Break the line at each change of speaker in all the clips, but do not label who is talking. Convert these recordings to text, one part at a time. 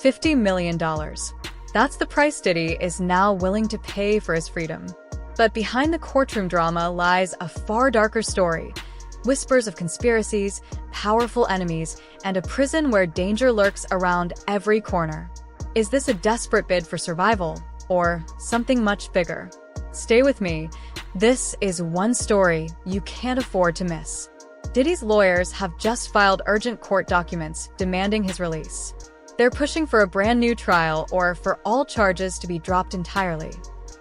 $50 million. That's the price Diddy is now willing to pay for his freedom. But behind the courtroom drama lies a far darker story. Whispers of conspiracies, powerful enemies, and a prison where danger lurks around every corner. Is this a desperate bid for survival, or something much bigger? Stay with me. This is one story you can't afford to miss. Diddy's lawyers have just filed urgent court documents demanding his release. They're pushing for a brand new trial or for all charges to be dropped entirely.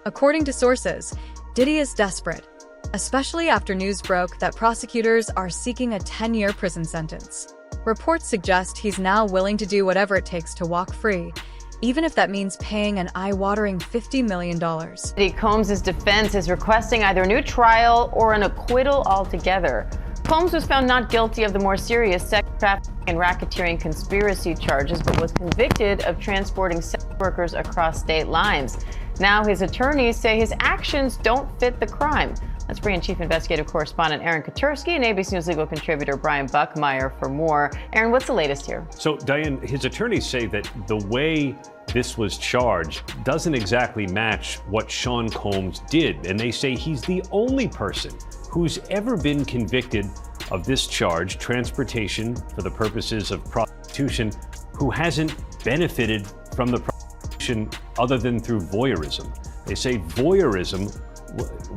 According to sources, Diddy is desperate, especially after news broke that prosecutors are seeking a 10-year prison sentence. Reports suggest he's now willing to do whatever it takes to walk free, even if that means paying an eye-watering $50 million.
Diddy Combs' defense is requesting either a new trial or an acquittal altogether. Combs was found not guilty of the more serious sex trafficking and racketeering conspiracy charges, but was convicted of transporting sex workers across state lines. Now his attorneys say his actions don't fit the crime. Let's bring in Chief Investigative Correspondent Aaron Katersky and ABC News legal contributor Brian Buckmeyer for more. Aaron, what's the latest here?
So, Diane, his attorneys say that the way this was charged doesn't exactly match what Sean Combs did. And they say he's the only person who's ever been convicted of this charge, transportation for the purposes of prostitution, who hasn't benefited from the prostitution other than through voyeurism. They say voyeurism,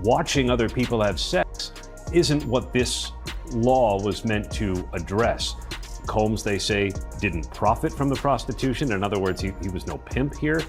watching other people have sex, isn't what this law was meant to address. Combs, they say, didn't profit from the prostitution. In other words, he was no pimp here.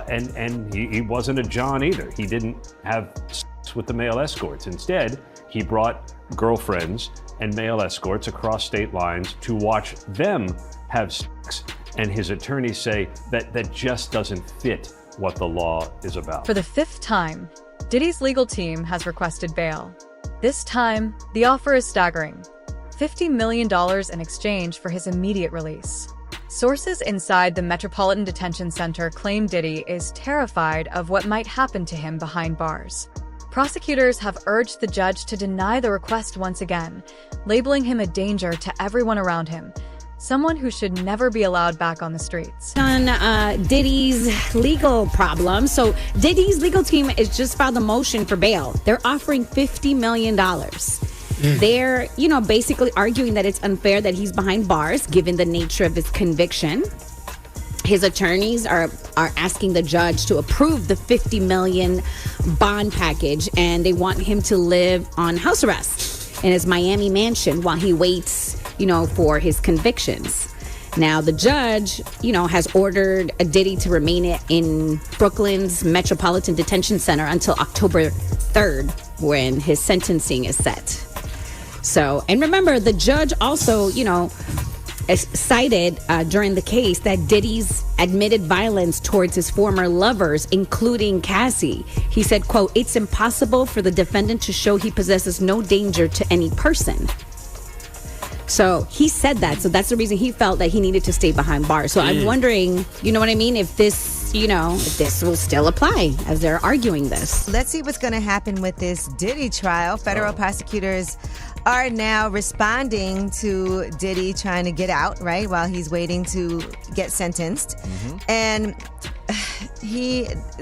And he wasn't a John either. He didn't have sex with the male escorts. Instead, he brought girlfriends and male escorts across state lines to watch them have sex. And his attorneys say that just doesn't fit what the law is about.
For the fifth time, Diddy's legal team has requested bail. This time, the offer is staggering: $50 million in exchange for his immediate release. Sources inside the Metropolitan Detention Center claim Diddy is terrified of what might happen to him behind bars. Prosecutors have urged the judge to deny the request once again, labeling him a danger to everyone around him, someone who should never be allowed back on the streets.
On Diddy's legal problem. So Diddy's legal team has just filed a motion for bail. They're offering $50 million. They're, basically arguing that it's unfair that he's behind bars, given the nature of his conviction. His attorneys are asking the judge to approve the $50 million bond package, and they want him to live on house arrest in his Miami mansion while he waits, for his convictions. Now, the judge, has ordered Diddy to remain in Brooklyn's Metropolitan Detention Center until October 3rd, when his sentencing is set. So, and remember, the judge also, cited during the case that Diddy's admitted violence towards his former lovers, including Cassie. He said, quote, "It's impossible for the defendant to show he possesses no danger to any person." So he said that. So that's the reason he felt that he needed to stay behind bars. So I'm wondering, if this, if this will still apply as they're arguing this.
Let's see what's going to happen with this Diddy trial. Federal prosecutors are now responding to Diddy trying to get out, right, while he's waiting to get sentenced. And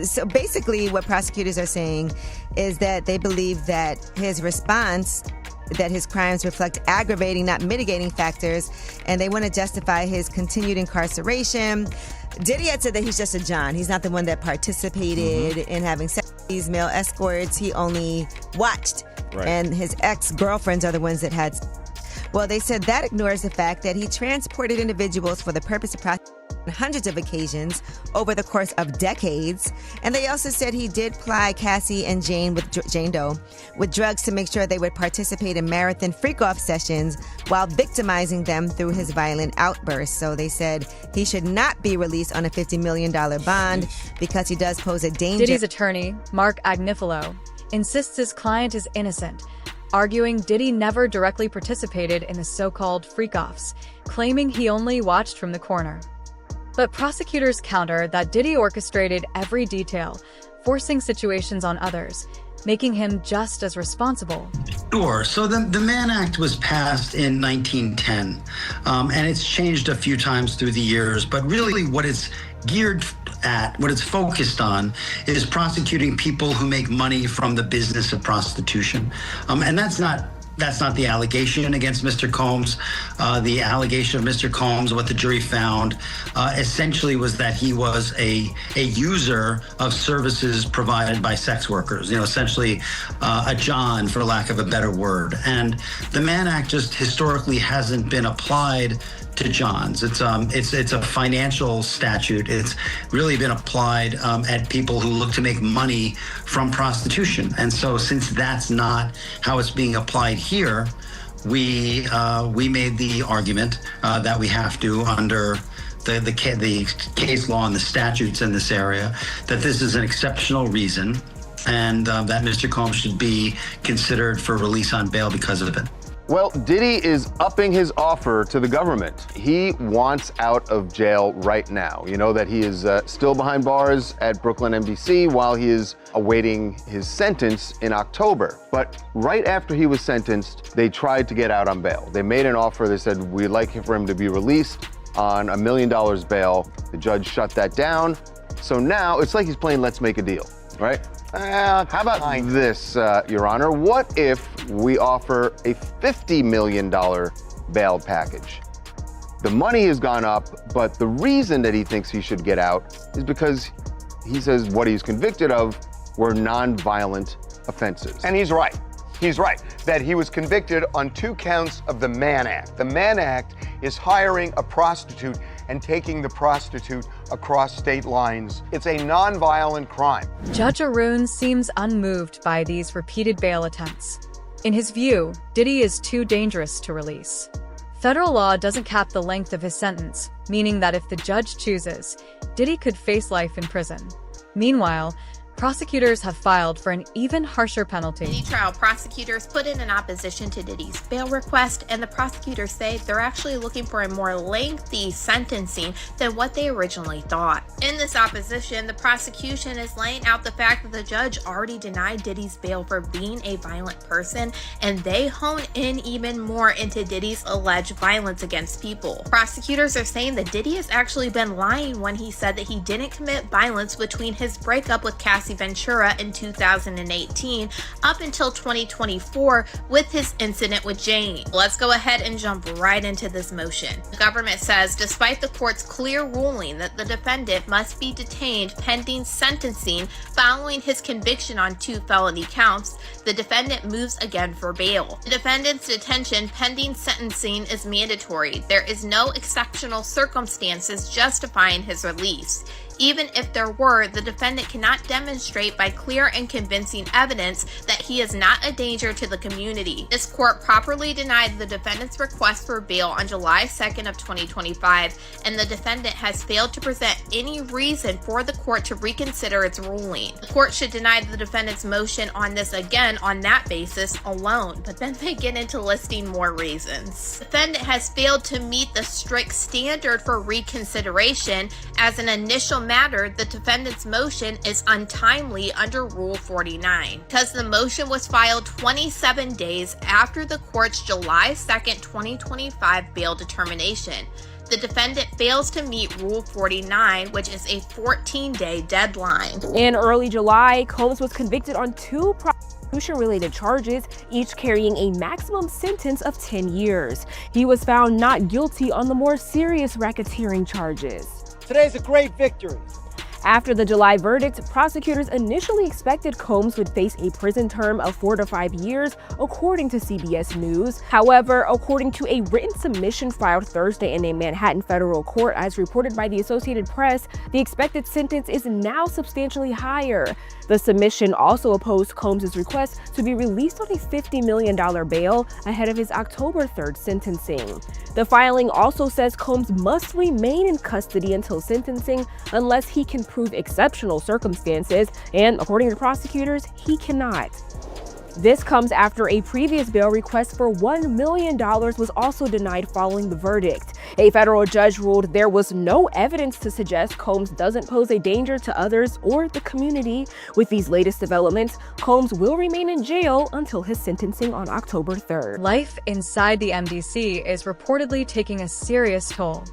so basically what prosecutors are saying is that they believe that his response, that his crimes reflect aggravating, not mitigating factors, and they want to justify his continued incarceration. Diddy had said that he's just a John. He's not the one that participated in having sex with these male escorts. He only watched. Right. And his ex-girlfriends are the ones that had. Well, they said that ignores the fact that he transported individuals for the purpose of prostitution on hundreds of occasions over the course of decades. And they also said he did ply Cassie and Jane Doe with drugs to make sure they would participate in marathon freak-off sessions while victimizing them through his violent outbursts. So they said he should not be released on a $50 million bond because he does pose a danger.
Diddy's attorney, Mark Agnifilo, insists his client is innocent, arguing Diddy never directly participated in the so-called freak-offs, claiming he only watched from the corner. But prosecutors counter that Diddy orchestrated every detail, forcing situations on others, making him just as responsible.
Sure. So the Mann Act was passed in 1910, and it's changed a few times through the years. But really, what it's geared at, what it's focused on, is prosecuting people who make money from the business of prostitution, and that's not the allegation against Mr. Combs. The allegation of Mr. Combs, what the jury found, essentially was that he was a user of services provided by sex workers, essentially a John, for lack of a better word. And the Mann Act just historically hasn't been applied to Johns. It's a financial statute. It's really been applied at people who look to make money from prostitution. And so since that's not how it's being applied here, we made the argument that we have to, under the case law and the statutes in this area, that this is an exceptional reason and that Mr. Combs should be considered for release on bail because of it.
Well, Diddy is upping his offer to the government. He wants out of jail right now. You know that he is still behind bars at Brooklyn MDC while he is awaiting his sentence in October. But right after he was sentenced, they tried to get out on bail. They made an offer. They said, we'd like for him to be released on $1 million bail. The judge shut that down. So now it's like he's playing Let's Make a Deal, right? How about this, Your Honor? What if we offer a $50 million bail package? The money has gone up, but the reason that he thinks he should get out is because he says what he's convicted of were nonviolent offenses.
And he's right. He's right that he was convicted on 2 counts of the Mann Act. The Mann Act is hiring a prostitute and taking the prostitute across state lines. It's a nonviolent crime.
Judge Arun seems unmoved by these repeated bail attempts. In his view, Diddy is too dangerous to release. Federal law doesn't cap the length of his sentence, meaning that if the judge chooses, Diddy could face life in prison. Meanwhile, prosecutors have filed for an even harsher penalty.
Diddy trial prosecutors put in an opposition to Diddy's bail request, and the prosecutors say they're actually looking for a more lengthy sentencing than what they originally thought. In this opposition, the prosecution is laying out the fact that the judge already denied Diddy's bail for being a violent person, and they hone in even more into Diddy's alleged violence against people. Prosecutors are saying that Diddy has actually been lying when he said that he didn't commit violence between his breakup with Cassie Ventura in 2018 up until 2024 with his incident with Jane. Let's go ahead and jump right into this motion. The government says despite the court's clear ruling that the defendant must be detained pending sentencing following his conviction on 2 felony counts, the defendant moves again for bail. The defendant's detention pending sentencing is mandatory. There is no exceptional circumstances justifying his release. Even if there were, the defendant cannot demonstrate by clear and convincing evidence that he is not a danger to the community. This court properly denied the defendant's request for bail on July 2nd of 2025, and the defendant has failed to present any reason for the court to reconsider its ruling. The court should deny the defendant's motion on this again on that basis alone, but then they get into listing more reasons. The defendant has failed to meet the strict standard for reconsideration. As an initial matter, the defendant's motion is untimely under Rule 49 because the motion was filed 27 days after the court's July 2nd, 2025 bail determination. The defendant fails to meet Rule 49, which is a 14-day deadline.
In early July, Combs was convicted on 2 prostitution-related charges, each carrying a maximum sentence of 10 years. He was found not guilty on the more serious racketeering charges.
Today's a great victory.
After the July verdict, prosecutors initially expected Combs would face a prison term of 4 to 5 years, according to CBS News. However, according to a written submission filed Thursday in a Manhattan federal court, as reported by the Associated Press, the expected sentence is now substantially higher. The submission also opposed Combs' request to be released on a $50 million bail ahead of his October 3rd sentencing. The filing also says Combs must remain in custody until sentencing unless he can prove exceptional circumstances, and according to prosecutors, he cannot. This comes after a previous bail request for $1 million was also denied following the verdict. A federal judge ruled there was no evidence to suggest Combs doesn't pose a danger to others or the community. With these latest developments, Combs will remain in jail until his sentencing on October 3rd.
Life inside the MDC is reportedly taking a serious toll.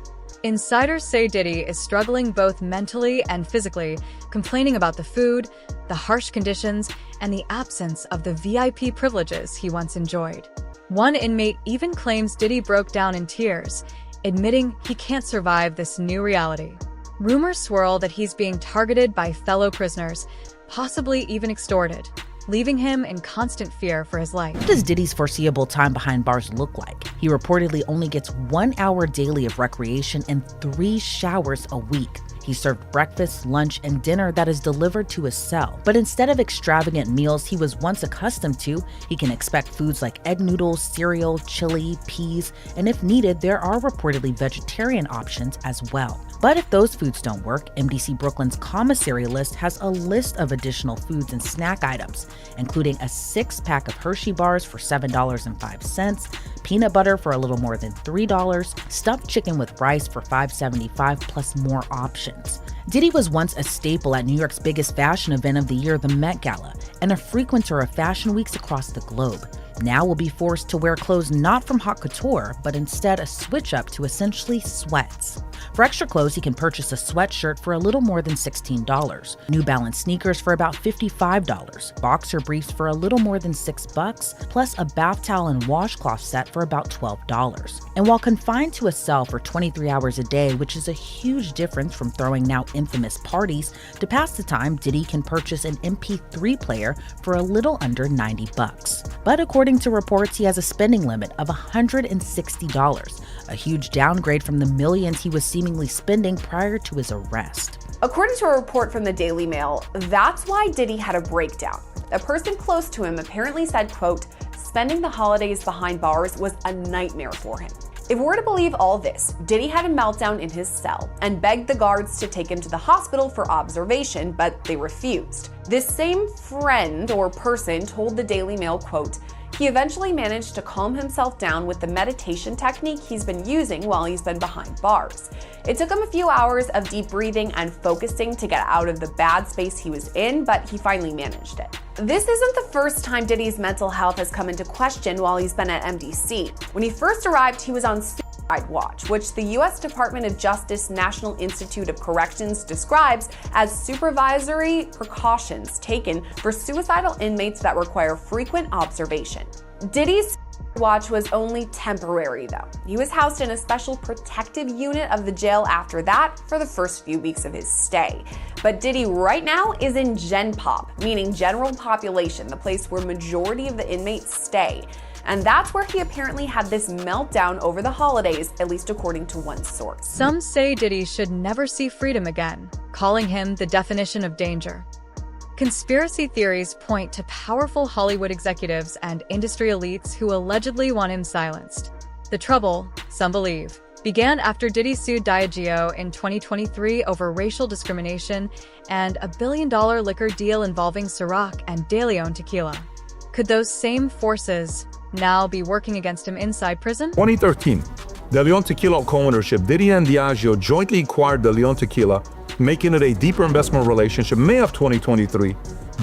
Insiders say Diddy is struggling both mentally and physically, complaining about the food, the harsh conditions, and the absence of the VIP privileges he once enjoyed. One inmate even claims Diddy broke down in tears, admitting he can't survive this new reality. Rumors swirl that he's being targeted by fellow prisoners, possibly even extorted, leaving him in constant fear for his life.
What does Diddy's foreseeable time behind bars look like? He reportedly only gets 1 hour daily of recreation and 3 showers a week. He's served breakfast, lunch, and dinner that is delivered to his cell. But instead of extravagant meals he was once accustomed to, he can expect foods like egg noodles, cereal, chili, peas, and if needed, there are reportedly vegetarian options as well. But if those foods don't work, MDC Brooklyn's commissary list has a list of additional foods and snack items, including a 6-pack of Hershey bars for $7.05, peanut butter for a little more than $3, stuffed chicken with rice for $5.75, plus more options. Diddy was once a staple at New York's biggest fashion event of the year, the Met Gala, and a frequenter of fashion weeks across the globe. Now will be forced to wear clothes not from haute couture, but instead a switch up to essentially sweats. For extra clothes, he can purchase a sweatshirt for a little more than $16, New Balance sneakers for about $55, boxer briefs for a little more than $6, plus a bath towel and washcloth set for about $12. And while confined to a cell for 23 hours a day, which is a huge difference from throwing now infamous parties, to pass the time, Diddy can purchase an MP3 player for a little under $90. But according to reports, he has a spending limit of $160, a huge downgrade from the millions he was seemingly spending prior to his arrest.
According to a report from the Daily Mail, that's why Diddy had a breakdown. A person close to him apparently said, quote, "Spending the holidays behind bars was a nightmare for him." If we're to believe all this, Diddy had a meltdown in his cell and begged the guards to take him to the hospital for observation, but they refused. This same friend or person told the Daily Mail, quote, "He eventually managed to calm himself down with the meditation technique he's been using while he's been behind bars. It took him a few hours of deep breathing and focusing to get out of the bad space he was in, but he finally managed it." This isn't the first time Diddy's mental health has come into question while he's been at MDC. When he first arrived, he was on suicide watch, which the U.S. Department of Justice National Institute of Corrections describes as supervisory precautions taken for suicidal inmates that require frequent observation. Diddy's watch was only temporary, though. He was housed in a special protective unit of the jail after that for the first few weeks of his stay. But Diddy right now is in Gen Pop, meaning general population, the place where majority of the inmates stay. And that's where he apparently had this meltdown over the holidays, at least according to one source.
Some say Diddy should never see freedom again, calling him the definition of danger. Conspiracy theories point to powerful Hollywood executives and industry elites who allegedly want him silenced. The trouble, some believe, began after Diddy sued Diageo in 2023 over racial discrimination and a $1 billion liquor deal involving Ciroc and De Leon tequila. Could those same forces now be working against him inside prison?
2013, De Leon Tequila co-ownership, Diddy and Diageo jointly acquired De Leon Tequila, making it a deeper investment relationship. May of 2023,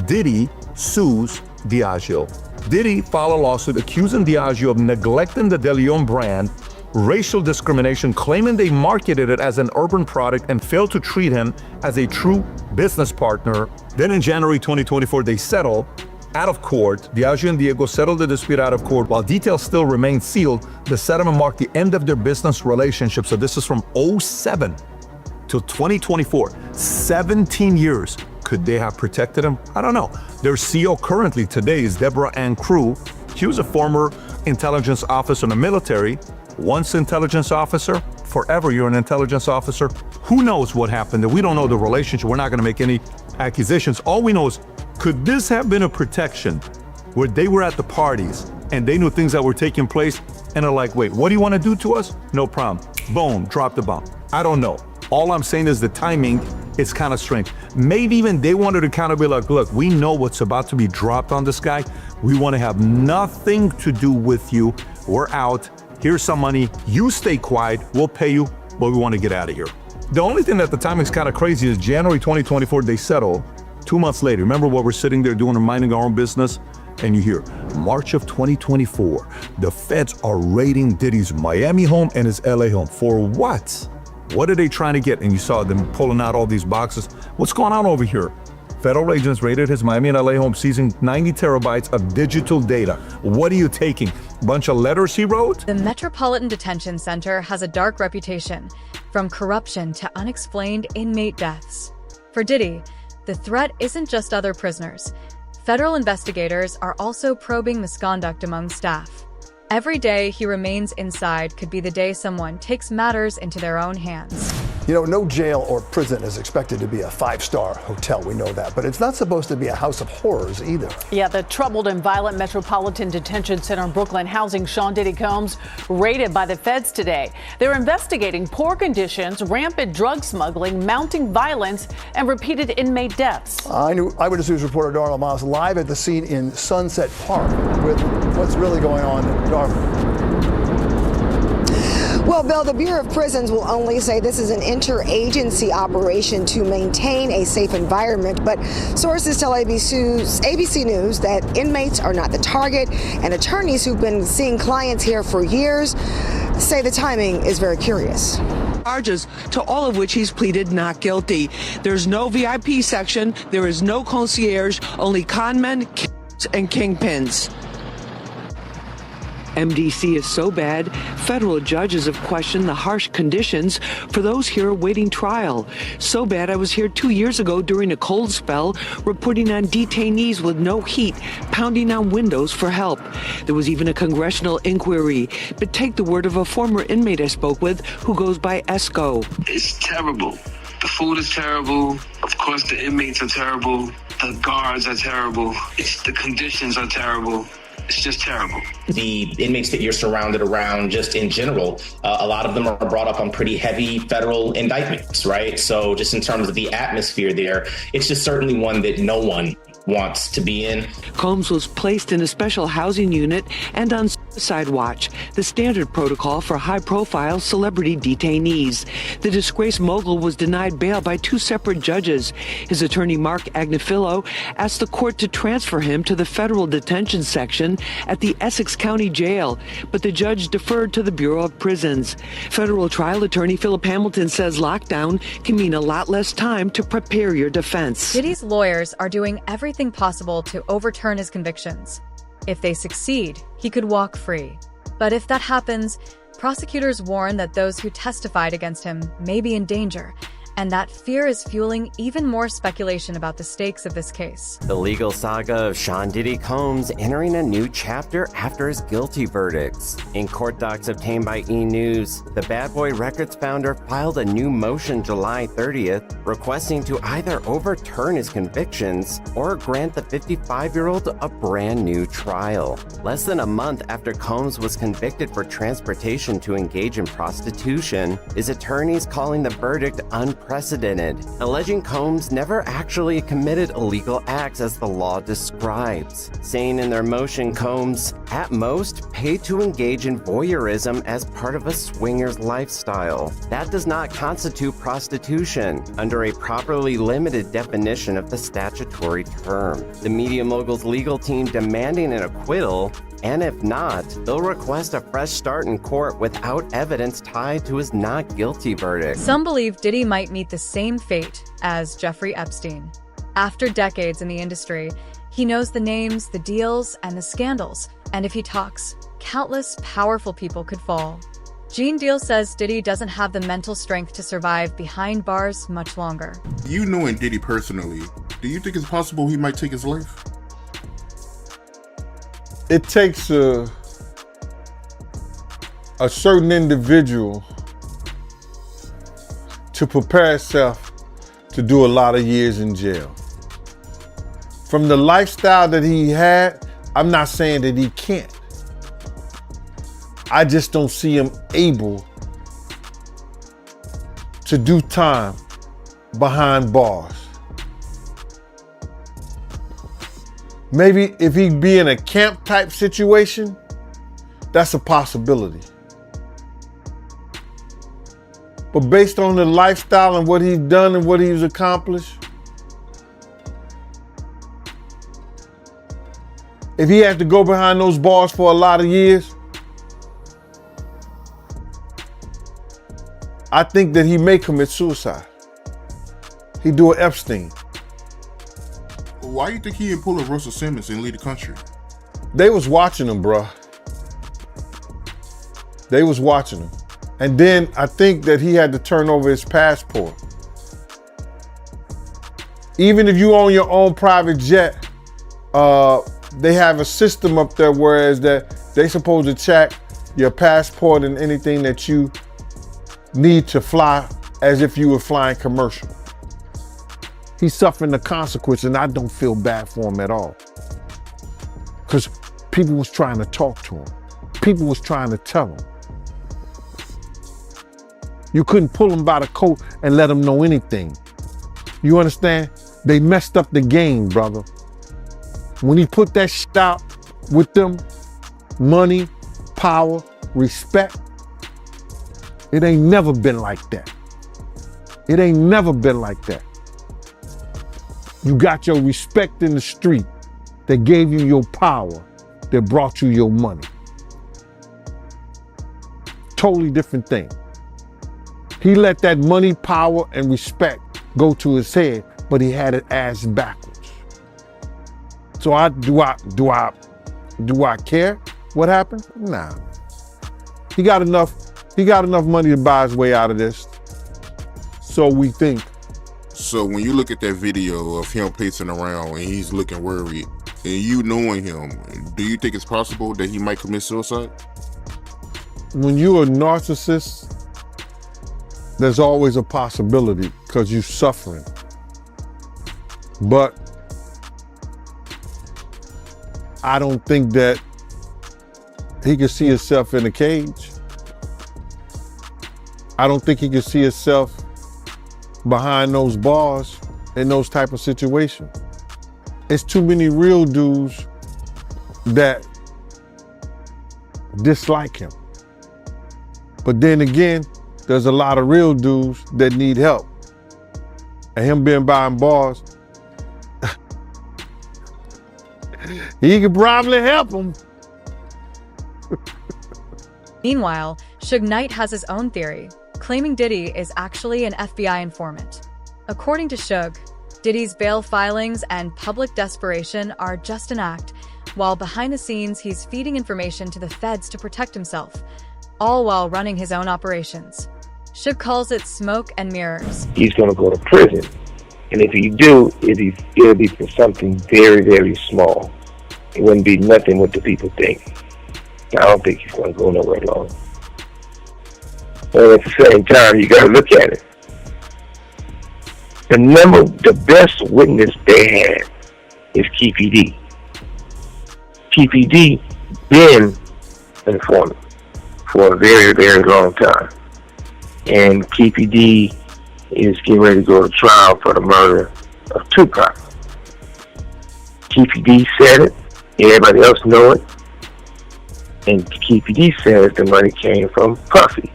Diddy sues Diageo. Diddy filed a lawsuit accusing Diageo of neglecting the De Leon brand, racial discrimination, claiming they marketed it as an urban product and failed to treat him as a true business partner. Then in January 2024, they settled out of court. Diageo and Diego settled the dispute out of court. While details still remain sealed, the settlement marked the end of their business relationship. So this is from 2007 till 2024, 17 years. Could they have protected him? I don't know. Their CEO currently today is Deborah Ann Crew. She was a former intelligence officer in the military. Once intelligence officer, forever you're an intelligence officer. Who knows what happened? We don't know the relationship. We're not going to make any accusations. All we know is, could this have been a protection where they were at the parties and they knew things that were taking place and are like, wait, what do you want to do to us? No problem. Boom, drop the bomb. I don't know. All I'm saying is the timing it's kind of strange. Maybe even they wanted to kind of be like, look, we know what's about to be dropped on this guy. We want to have nothing to do with you. We're out. Here's some money. You stay quiet. We'll pay you, but we want to get out of here. The only thing at the time is kind of crazy is January 2024, they settle. 2 months later, remember what we're sitting there doing and minding our own business? And you hear, March of 2024, the feds are raiding Diddy's Miami home and his LA home. For what? What are they trying to get? And you saw them pulling out all these boxes. What's going on over here? Federal agents raided his Miami and LA home, seizing 90 terabytes of digital data. What are you taking? Bunch of letters he wrote?
The Metropolitan Detention Center has a dark reputation, from corruption to unexplained inmate deaths. For Diddy, the threat isn't just other prisoners. Federal investigators are also probing misconduct among staff. Every day he remains inside could be the day someone takes matters into their own hands.
You know, no jail or prison is expected to be a five-star hotel, we know that, but it's not supposed to be a house of horrors either.
Yeah, the troubled and violent Metropolitan Detention Center in Brooklyn housing Sean Diddy Combs raided by the feds today. They're investigating poor conditions, rampant drug smuggling, mounting violence, and repeated inmate deaths.
Eyewitness News reporter Darla Moss live at the scene in Sunset Park with what's really going on. Darla.
Well, Bill, the Bureau of Prisons will only say this is an interagency operation to maintain a safe environment, but sources tell ABC News that inmates are not the target, and attorneys who've been seeing clients here for years say the timing is very curious.
Charges, to all of which he's pleaded not guilty. There's no VIP section, there is no concierge, only conmen, and kingpins. MDC is so bad, federal judges have questioned the harsh conditions for those here awaiting trial. So bad, I was here 2 years ago during a cold spell, reporting on detainees with no heat, pounding on windows for help. There was even a congressional inquiry. But take the word of a former inmate I spoke with who goes by Esco.
It's terrible. The food is terrible. Of course, the inmates are terrible. The guards are terrible. The conditions are terrible. It's just terrible.
The inmates that you're surrounded around, just in general, a lot of them are brought up on pretty heavy federal indictments, right? So just in terms of the atmosphere there, it's just certainly one that no one wants to be in.
Combs was placed in a special housing unit and on suicide watch, the standard protocol for high-profile celebrity detainees. The disgraced mogul was denied bail by 2 separate judges. His attorney, Mark Agnifilo, asked the court to transfer him to the federal detention section at the Essex County Jail, but the judge deferred to the Bureau of Prisons. Federal trial attorney Philip Hamilton says lockdown can mean a lot less time to prepare your defense.
Diddy's lawyers are doing everything possible to overturn his convictions. If they succeed, he could walk free. But if that happens, prosecutors warn that those who testified against him may be in danger, and that fear is fueling even more speculation about the stakes of this case.
The legal saga of Sean Diddy Combs entering a new chapter after his guilty verdicts. In court docs obtained by E! News, the Bad Boy Records founder filed a new motion July 30th, requesting to either overturn his convictions or grant the 55-year-old a brand new trial. Less than a month after Combs was convicted for transportation to engage in prostitution, his attorneys calling the verdict unprecedented, alleging Combs never actually committed illegal acts as the law describes, saying in their motion Combs, at most, paid to engage in voyeurism as part of a swinger's lifestyle. That does not constitute prostitution under a properly limited definition of the statutory term. The media mogul's legal team demanding an acquittal, and if not, they'll request a fresh start in court without evidence tied to his not guilty verdict.
Some believe Diddy might meet the same fate as Jeffrey Epstein. After decades in the industry, he knows the names, the deals, and the scandals. And if he talks, countless powerful people could fall. Gene Deal says Diddy doesn't have the mental strength to survive behind bars much longer.
You knowing Diddy personally, do you think it's possible he might take his life?
It takes a certain individual to prepare himself to do a lot of years in jail. From the lifestyle that he had, I'm not saying that he can't. I just don't see him able to do time behind bars. Maybe if he'd be in a camp type situation, that's a possibility. But based on the lifestyle and what he's done and what he's accomplished, if he had to go behind those bars for a lot of years, I think that he may commit suicide. He'd do an Epstein.
Why do you think he didn't pull a Russell Simmons and leave the country?
They was watching him, bruh. They was watching him. And then I think that he had to turn over his passport. Even if you own your own private jet, they have a system up there whereas that they supposed to check your passport and anything that you need to fly as if you were flying commercial. He's suffering the consequence and I don't feel bad for him at all. Because people was trying to talk to him. People was trying to tell him. You couldn't pull him by the coat and let him know anything. You understand? They messed up the game, brother. When he put that shit out with them, money, power, respect, it ain't never been like that. It ain't never been like that. You got your respect in the street that gave you your power, that brought you your money. Totally different thing. He let that money, power, and respect go to his head, but he had it ass backwards. So do I care what happened? Nah. He got enough money to buy his way out of this. So we think.
So when you look at that video of him pacing around and he's looking worried, and you knowing him, do you think it's possible that he might commit suicide?
When you're a narcissist, there's always a possibility because you're suffering. But I don't think that he can see himself in a cage. I don't think he can see himself behind those bars in those type of situations. It's too many real dudes that dislike him. But then again, there's a lot of real dudes that need help. And him being behind bars, he could probably help them.
Meanwhile, Suge Knight has his own theory, claiming Diddy is actually an FBI informant. According to Suge, Diddy's bail filings and public desperation are just an act, while behind the scenes he's feeding information to the feds to protect himself, all while running his own operations. Suge calls it smoke and mirrors.
He's going to go to prison. And if you do, it'll be for something very, very small. It wouldn't be nothing what the people think. I don't think he's going to go nowhere long. But at the same time, you got to look at it. The best witness they had is KPD. KPD been an informant for a very, very long time. And KPD is getting ready to go to trial for the murder of Tupac. KPD said it, everybody else know it, and KPD says the money came from Puffy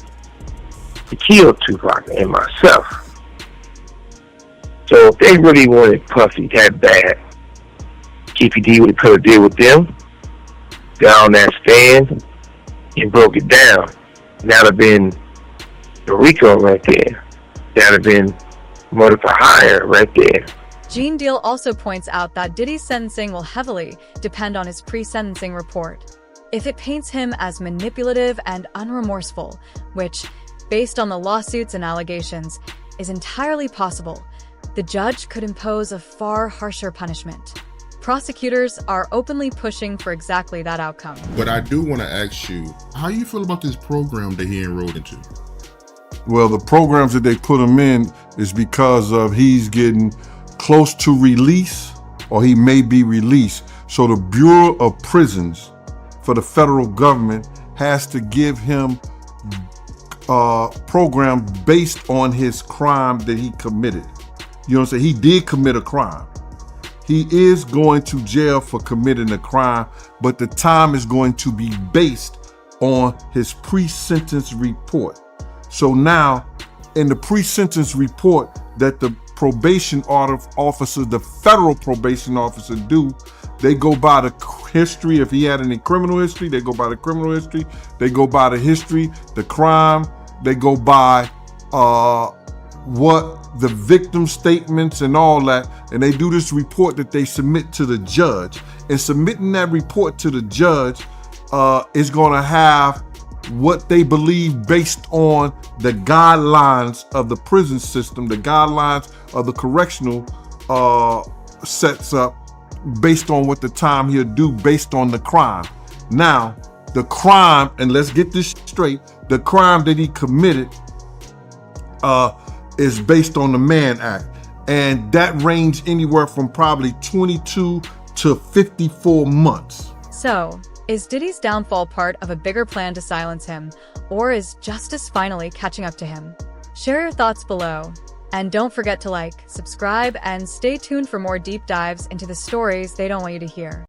to kill Tupac and myself. So if they really wanted Puffy that bad, KPD would have could have deal with them, got on that stand, and broke it down. That would have been the RICO right there. That would have been murder for hire right there.
Gene Deal also points out that Diddy's sentencing will heavily depend on his pre-sentencing report. If it paints him as manipulative and unremorseful, which, based on the lawsuits and allegations, is entirely possible, the judge could impose a far harsher punishment. Prosecutors are openly pushing for exactly that outcome.
But I do want to ask you, how you feel about this program that he enrolled into?
Well, the programs that they put him in is because of he's getting close to release, or he may be released. So the Bureau of Prisons for the federal government has to give him a program based on his crime that he committed. You know what I'm saying? He did commit a crime. He is going to jail for committing a crime, but the time is going to be based on his pre-sentence report. So now, in the pre-sentence report that the probation officer, the federal probation officer do, they go by the history. If he had any criminal history, they go by the criminal history. They go by the history, the crime. They go by what the victim statements and all that, and they do this report that they submit to the judge. And submitting that report to the judge is going to have what they believe based on the guidelines of the prison system, the guidelines of the correctional sets up based on what the time he'll do based on the crime. Now, the crime, and let's get this straight, the crime that he committed is based on the Mann Act. And that ranged anywhere from probably 22 to 54 months.
So, is Diddy's downfall part of a bigger plan to silence him, or is justice finally catching up to him? Share your thoughts below. And don't forget to like, subscribe, and stay tuned for more deep dives into the stories they don't want you to hear.